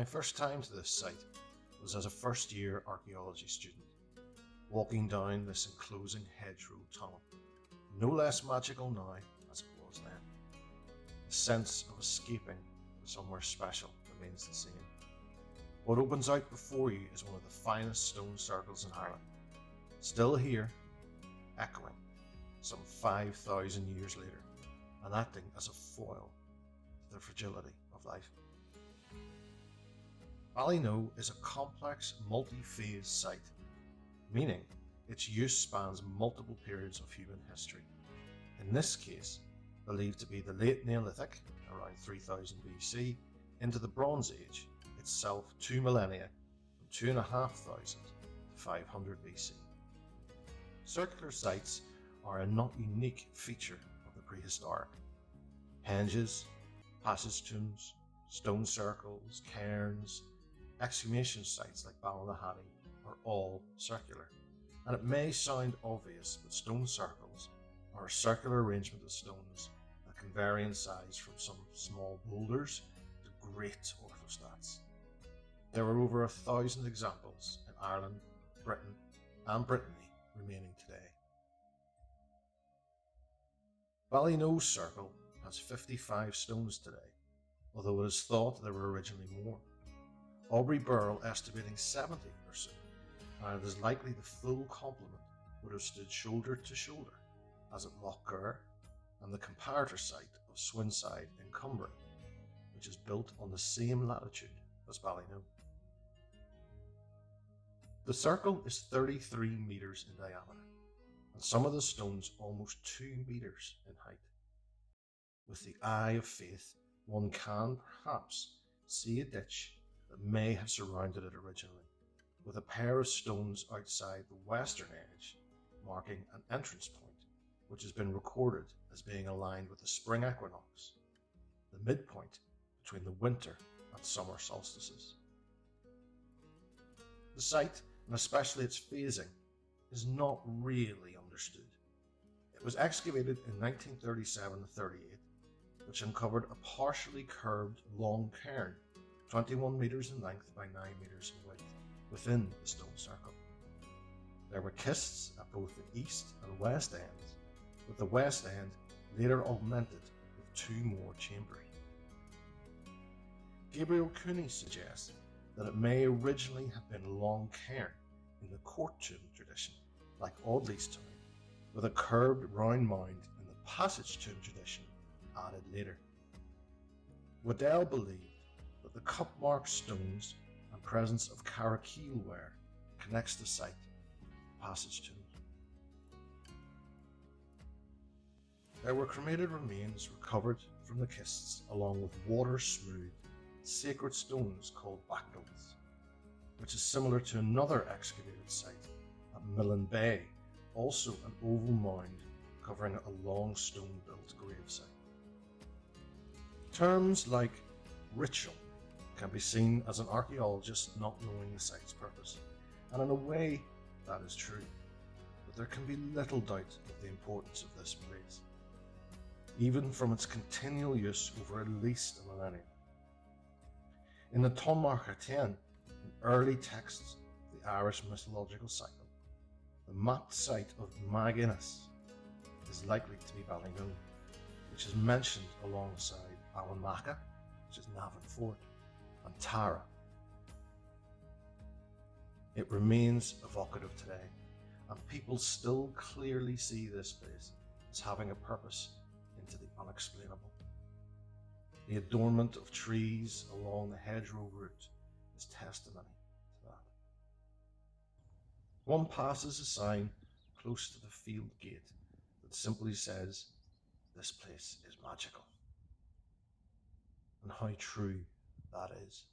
My first time to this site was as a first-year archaeology student, walking down this enclosing hedgerow tunnel, no less magical now as it was then. The sense of escaping to somewhere special remains the same. What opens out before you is one of the finest stone circles in Ireland, still here, echoing some 5,000 years later, and acting as a foil to the fragility of life. Ballynoe is a complex, multi-phase site, meaning its use spans multiple periods of human history. In this case, believed to be the late Neolithic, around 3000 BC, into the Bronze Age, itself 2 millennia, from 2500 to 500 BC. Circular sites are a not unique feature of the prehistoric. Henges, passage tombs, stone circles, cairns, excavation sites like Ballynoe are all circular. And it may sound obvious, but stone circles are a circular arrangement of stones that can vary in size from some small boulders to great orthostats. There are over 1,000 examples in Ireland, Britain and Brittany remaining today. Ballynoe Circle has 55 stones today, although it is thought there were originally more. Aubrey Burrell estimating 70 or so, and it is likely the full complement would have stood shoulder to shoulder, as at Loch Gur and the comparator site of Swinside in Cumbria, which is built on the same latitude as Ballynoe. The circle is 33 metres in diameter, and some of the stones almost 2 metres in height. With the eye of faith, one can perhaps see a ditch that may have surrounded it originally, with a pair of stones outside the western edge marking an entrance point, which has been recorded as being aligned with the spring equinox, the midpoint between the winter and summer solstices. The site, and especially its phasing, is not really understood. It was excavated in 1937-38, which uncovered a partially curved long cairn, 21 metres in length by 9 metres in width, within the stone circle. There were kists at both the east and west ends, with the west end later augmented with 2 more chambers. Gabriel Cooney suggests that it may originally have been a long cairn in the court tomb tradition, like Audley's tomb, with a curved round mound in the passage tomb tradition added later. Waddell believed that the cup-marked stones and presence of caracal ware connects the site to the passage tomb. There were cremated remains recovered from the kists, along with water-smoothed sacred stones called backnotes, which is similar to another excavated site at Millen Bay, also an oval mound covering a long stone-built gravesite. Terms like ritual can be seen as an archaeologist not knowing the site's purpose, and in a way that is true, but there can be little doubt of the importance of this place, even from its continual use over at least a millennium. In the Tonmarcha 10, in early texts of the Irish mythological cycle, the mapped site of Maginnis is likely to be Ballynoe, which is mentioned alongside Ballinmacha, which is Navan Fort, and Tara. It remains evocative today, and people still clearly see this place as having a purpose into the unexplainable. The adornment of trees along the hedgerow route is testimony to that. One passes a sign close to the field gate that simply says, "This place is magical." And how true that is.